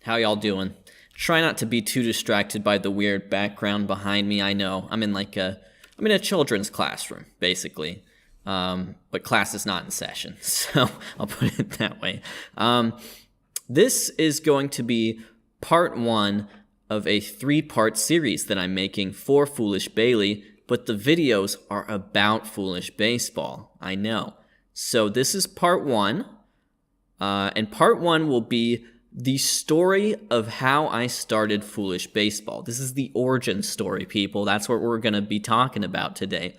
How y'all doing? Try not to be too distracted by the weird background behind me. I know I'm in a children's classroom basically, but class is not in session, so I'll put it that way. This is going to be part one of a 3-part series that I'm making for Foolish Bailey, but the videos are about Foolish Baseball. I know. So this is part one, and part one will be the story of how I started Foolish Baseball. This is the origin story, people. That's what we're going to be talking about today.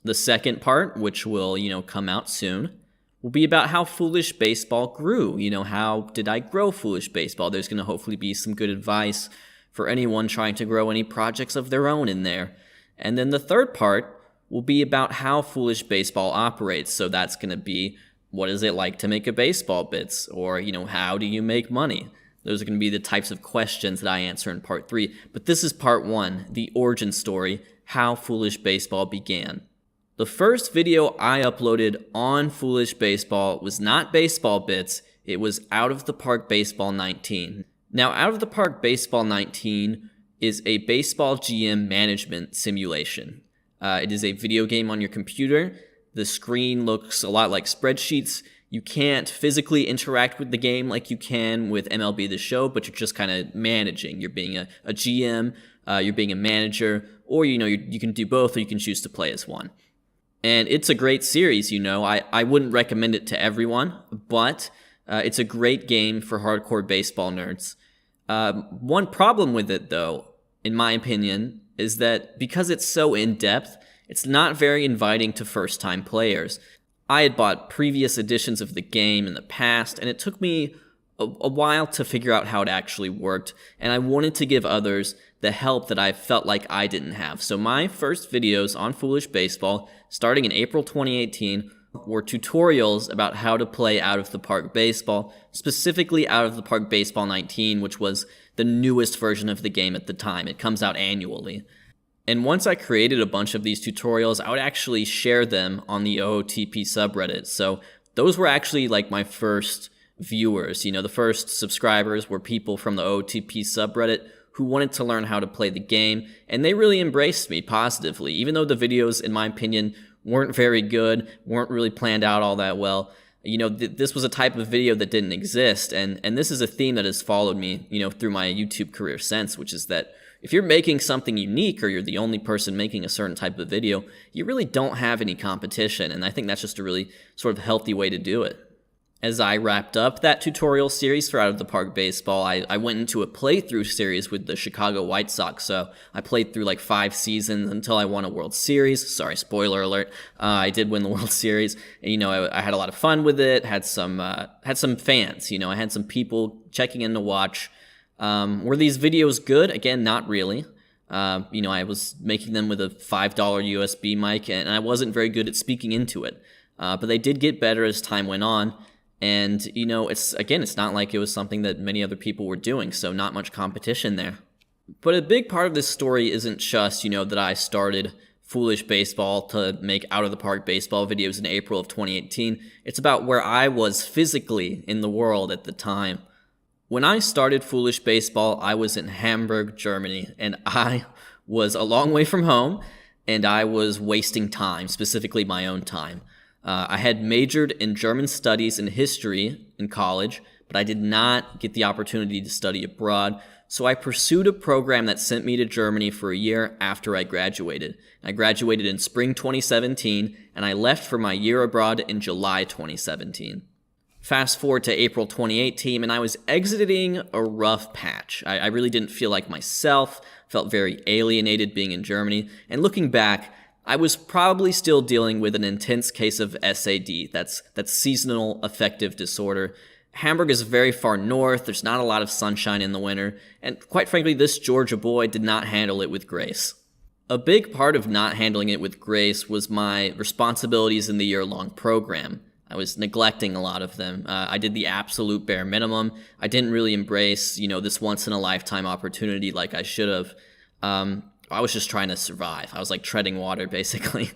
The second part, which will, come out soon, will be about how Foolish Baseball grew. How did I grow Foolish Baseball? There's going to hopefully be some good advice for anyone trying to grow any projects of their own in there. And then the third part will be about how Foolish Baseball operates. So that's going to be, what is it like to make a baseball bits? Or, how do you make money? Those are going to be the types of questions that I answer in part 3. But this is part 1, the origin story, how Foolish Baseball began. The first video I uploaded on Foolish Baseball was not baseball bits, it was Out of the Park Baseball 19. Now, Out of the Park Baseball 19 is a baseball GM management simulation. It is a video game on your computer. The screen looks a lot like spreadsheets. You can't physically interact with the game like you can with MLB The Show, but you're just kind of managing. You're being a GM, you're being a manager, or you can do both, or you can choose to play as one. And it's a great series, I wouldn't recommend it to everyone, but it's a great game for hardcore baseball nerds. One problem with it, though, in my opinion, is that because it's so in-depth, it's not very inviting to first-time players. I had bought previous editions of the game in the past, and it took me a while to figure out how it actually worked, and I wanted to give others the help that I felt like I didn't have. So my first videos on Foolish Baseball, starting in April 2018, were tutorials about how to play Out of the Park Baseball, specifically Out of the Park Baseball 19, which was the newest version of the game at the time. It comes out annually. And once I created a bunch of these tutorials, I would actually share them on the OOTP subreddit. So those were actually like my first viewers. The first subscribers were people from the OOTP subreddit who wanted to learn how to play the game, and they really embraced me positively. Even though the videos, in my opinion, weren't very good, weren't really planned out all that well, this was a type of video that didn't exist, and this is a theme that has followed me, through my YouTube career since, which is that if you're making something unique or you're the only person making a certain type of video, you really don't have any competition, and I think that's just a really sort of healthy way to do it. As I wrapped up that tutorial series for Out of the Park Baseball, I went into a playthrough series with the Chicago White Sox, so I played through like 5 seasons until I won a World Series. Sorry, spoiler alert. I did win the World Series, and I had a lot of fun with it, had some fans, I had some people checking in to watch. Were these videos good? Again, not really. I was making them with a $5 USB mic, and I wasn't very good at speaking into it. But they did get better as time went on. And, it's not like it was something that many other people were doing, so not much competition there. But a big part of this story isn't just, that I started Foolish Baseball to make Out of the Park Baseball videos in April of 2018. It's about where I was physically in the world at the time. When I started Foolish Baseball, I was in Hamburg, Germany, and I was a long way from home, and I was wasting time, specifically my own time. I had majored in German studies and history in college, but I did not get the opportunity to study abroad, so I pursued a program that sent me to Germany for a year after I graduated. I graduated in spring 2017, and I left for my year abroad in July 2017. Fast forward to April 2018, and I was exiting a rough patch. I really didn't feel like myself, felt very alienated being in Germany, and looking back, I was probably still dealing with an intense case of SAD, that's seasonal affective disorder. Hamburg is very far north, there's not a lot of sunshine in the winter, and quite frankly, this Georgia boy did not handle it with grace. A big part of not handling it with grace was my responsibilities in the year-long program. I was neglecting a lot of them. I did the absolute bare minimum. I didn't really embrace, this once-in-a-lifetime opportunity like I should have. I was just trying to survive. I was like treading water, basically.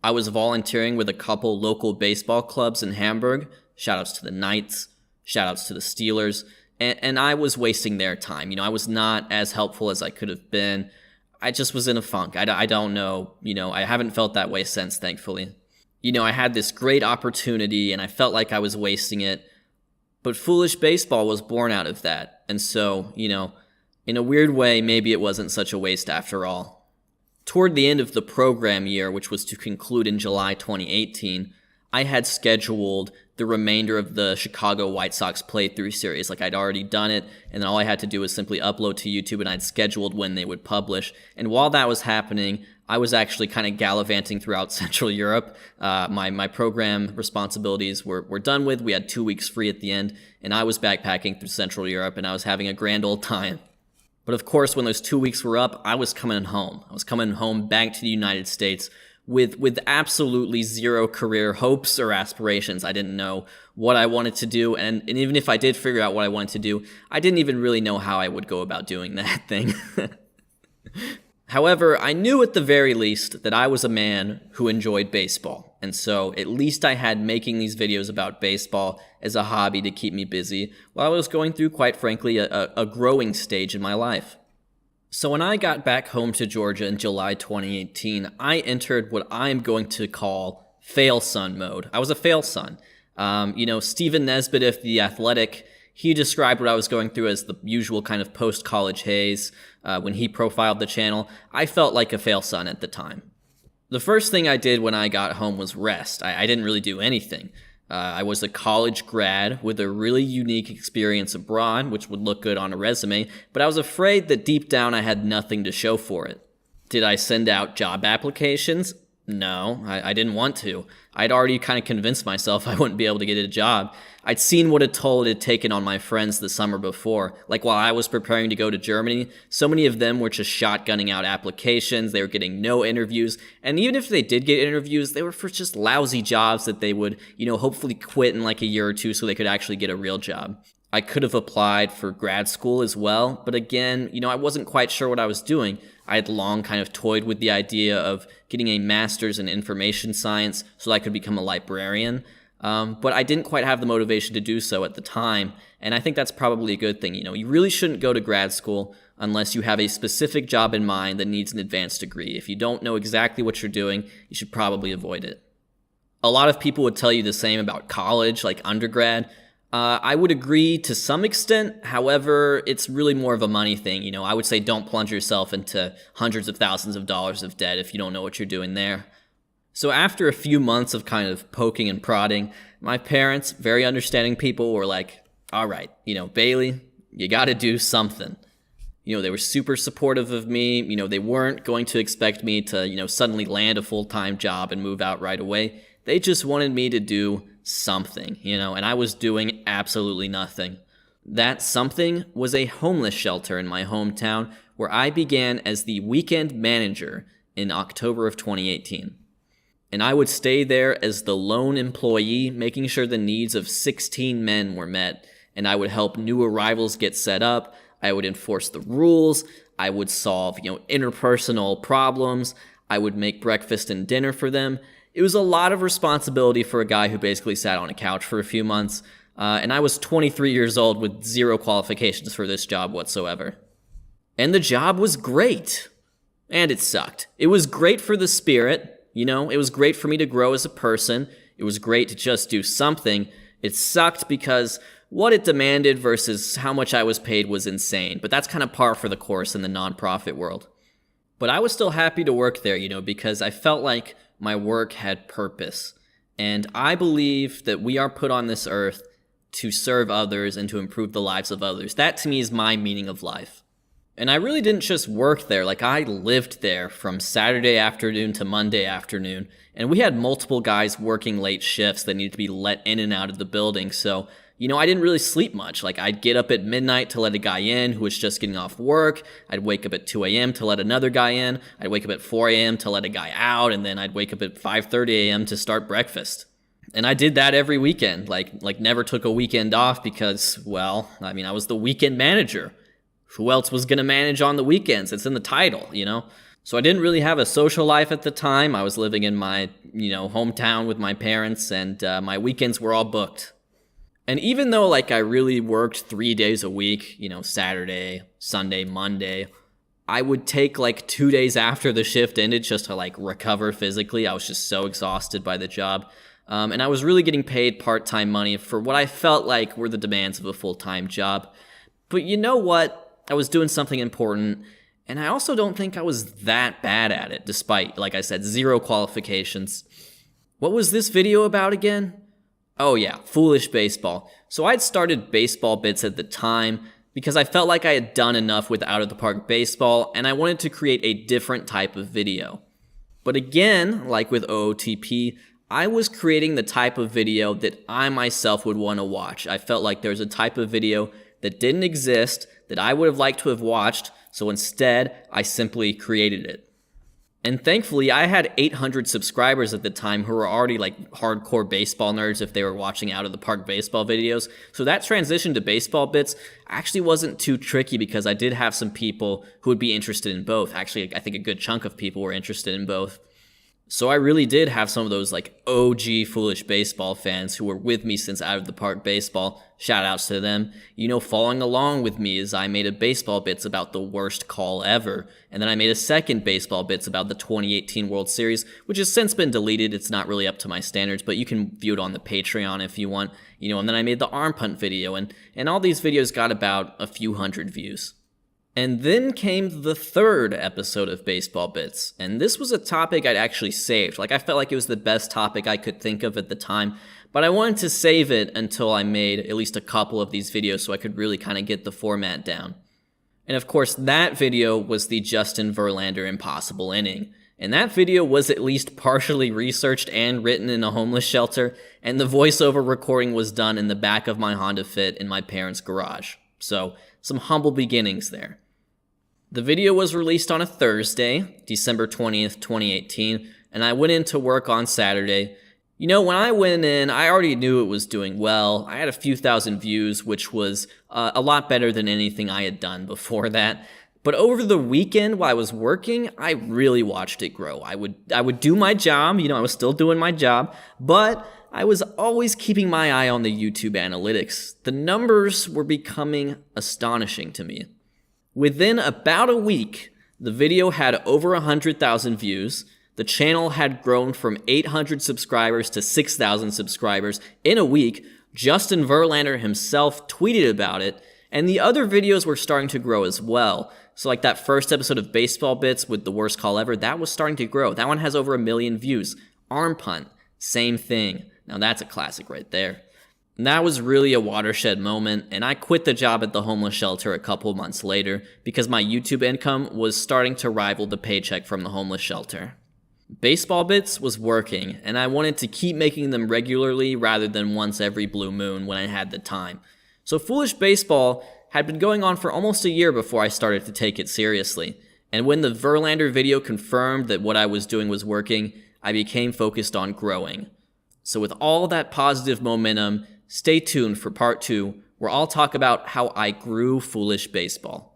I was volunteering with a couple local baseball clubs in Hamburg. Shoutouts to the Knights. Shoutouts to the Steelers. and I was wasting their time. I was not as helpful as I could have been. I just was in a funk. I don't know, I haven't felt that way since, thankfully. I had this great opportunity and I felt like I was wasting it, but foolish baseball was born out of that. And so, in a weird way, maybe it wasn't such a waste after all. Toward the end of the program year, which was to conclude in July 2018, I had scheduled the remainder of the Chicago White Sox playthrough series. Like, I'd already done it, and then all I had to do was simply upload to YouTube, and I'd scheduled when they would publish. And while that was happening, I was actually kind of gallivanting throughout Central Europe. My program responsibilities were done with. We had 2 weeks free at the end, and I was backpacking through Central Europe, and I was having a grand old time. But of course, when those 2 weeks were up, I was coming home. I was coming home back to the United States with absolutely zero career hopes or aspirations. I didn't know what I wanted to do, and even if I did figure out what I wanted to do, I didn't even really know how I would go about doing that thing. However, I knew at the very least that I was a man who enjoyed baseball, and so at least I had making these videos about baseball as a hobby to keep me busy while I was going through, quite frankly, a growing stage in my life. So when I got back home to Georgia in July 2018, I entered what I'm going to call fail son mode. I was a fail son. Stephen Nesbitt of The Athletic, he described what I was going through as the usual kind of post-college haze when he profiled the channel. I felt like a fail son at the time. The first thing I did when I got home was rest. I didn't really do anything. I was a college grad with a really unique experience abroad, which would look good on a resume, but I was afraid that deep down I had nothing to show for it. Did I send out job applications? No, I didn't want to. I'd already kind of convinced myself I wouldn't be able to get a job. I'd seen what a toll it had taken on my friends the summer before. Like, while I was preparing to go to Germany, so many of them were just shotgunning out applications. They were getting no interviews. And even if they did get interviews, they were for just lousy jobs that they would, hopefully quit in like a year or two so they could actually get a real job. I could have applied for grad school as well, but again, I wasn't quite sure what I was doing. I had long kind of toyed with the idea of getting a master's in information science so I could become a librarian, but I didn't quite have the motivation to do so at the time, and I think that's probably a good thing. You really shouldn't go to grad school unless you have a specific job in mind that needs an advanced degree. If you don't know exactly what you're doing, you should probably avoid it. A lot of people would tell you the same about college, like undergrad. I would agree to some extent. However, it's really more of a money thing. I would say don't plunge yourself into hundreds of thousands of dollars of debt if you don't know what you're doing there. So after a few months of kind of poking and prodding, my parents, very understanding people, were like, all right, Bailey, you got to do something. They were super supportive of me. They weren't going to expect me to, suddenly land a full-time job and move out right away. They just wanted me to do something, and I was doing absolutely nothing. That something was a homeless shelter in my hometown where I began as the weekend manager in October of 2018. And I would stay there as the lone employee, making sure the needs of 16 men were met, and I would help new arrivals get set up. I would enforce the rules. I would solve, interpersonal problems. I would make breakfast and dinner for them. It was a lot of responsibility for a guy who basically sat on a couch for a few months, and I was 23 years old with zero qualifications for this job whatsoever. And the job was great. And it sucked. It was great for the spirit, it was great for me to grow as a person. It was great to just do something. It sucked because what it demanded versus how much I was paid was insane, but that's kind of par for the course in the nonprofit world. But I was still happy to work there, because I felt like my work had purpose. And I believe that we are put on this earth to serve others and to improve the lives of others. That to me is my meaning of life. And I really didn't just work there. Like, I lived there from Saturday afternoon to Monday afternoon. And we had multiple guys working late shifts that needed to be let in and out of the building. So, I didn't really sleep much. Like, I'd get up at midnight to let a guy in who was just getting off work. I'd wake up at 2 a.m. to let another guy in. I'd wake up at 4 a.m. to let a guy out. And then I'd wake up at 5:30 a.m. to start breakfast. And I did that every weekend. Like never took a weekend off because, I was the weekend manager. Who else was going to manage on the weekends? It's in the title, So I didn't really have a social life at the time. I was living in my, hometown with my parents, and my weekends were all booked. And even though like I really worked 3 days a week, Saturday, Sunday, Monday, I would take like 2 days after the shift ended just to like recover physically. I was just so exhausted by the job. And I was really getting paid part-time money for what I felt like were the demands of a full-time job. But you know what? I was doing something important, and I also don't think I was that bad at it, despite, like I said, 0 qualifications. What was this video about again? Oh yeah, foolish baseball. So I'd started baseball bits at the time because I felt like I had done enough with out of the park baseball, and I wanted to create a different type of video. But again, like with OOTP, I was creating the type of video that I myself would want to watch. I felt like there was a type of video that didn't exist that I would have liked to have watched, so instead, I simply created it. And thankfully, I had 800 subscribers at the time who were already like hardcore baseball nerds if they were watching out of the park baseball videos. So that transition to baseball bits actually wasn't too tricky because I did have some people who would be interested in both. Actually, I think a good chunk of people were interested in both. So I really did have some of those like OG foolish baseball fans who were with me since out of the park baseball. Shout outs to them. Following along with me as I made a baseball bits about the worst call ever. And then I made a second baseball bits about the 2018 World Series, which has since been deleted. It's not really up to my standards, but you can view it on the Patreon if you want. And then I made the arm punt video, and all these videos got about a few hundred views. And then came the third episode of Baseball Bits, and this was a topic I'd actually saved. Like, I felt like it was the best topic I could think of at the time, but I wanted to save it until I made at least a couple of these videos so I could really kind of get the format down. And of course, that video was the Justin Verlander impossible inning. And that video was at least partially researched and written in a homeless shelter, and the voiceover recording was done in the back of my Honda Fit in my parents' garage. So, some humble beginnings there. The video was released on a Thursday, December 20th, 2018, and I went into work on Saturday. When I went in, I already knew it was doing well. I had a few thousand views, which was a lot better than anything I had done before that. But over the weekend while I was working, I really watched it grow. I would do my job, I was still doing my job, but I was always keeping my eye on the YouTube analytics. The numbers were becoming astonishing to me. Within about a week, the video had over 100,000 views. The channel had grown from 800 subscribers to 6,000 subscribers in a week. Justin Verlander himself tweeted about it, and the other videos were starting to grow as well. So like that first episode of Baseball Bits with the worst call ever, that was starting to grow. That one has over 1 million views. Arm punt, same thing. Now that's a classic right there. And that was really a watershed moment, and I quit the job at the homeless shelter a couple months later because my YouTube income was starting to rival the paycheck from the homeless shelter. Baseball Bits was working, and I wanted to keep making them regularly rather than once every blue moon when I had the time. So Foolish Baseball had been going on for almost a year before I started to take it seriously, and when the Verlander video confirmed that what I was doing was working, I became focused on growing. So with all that positive momentum, stay tuned for part 2, where I'll talk about how I grew Foolish Baseball.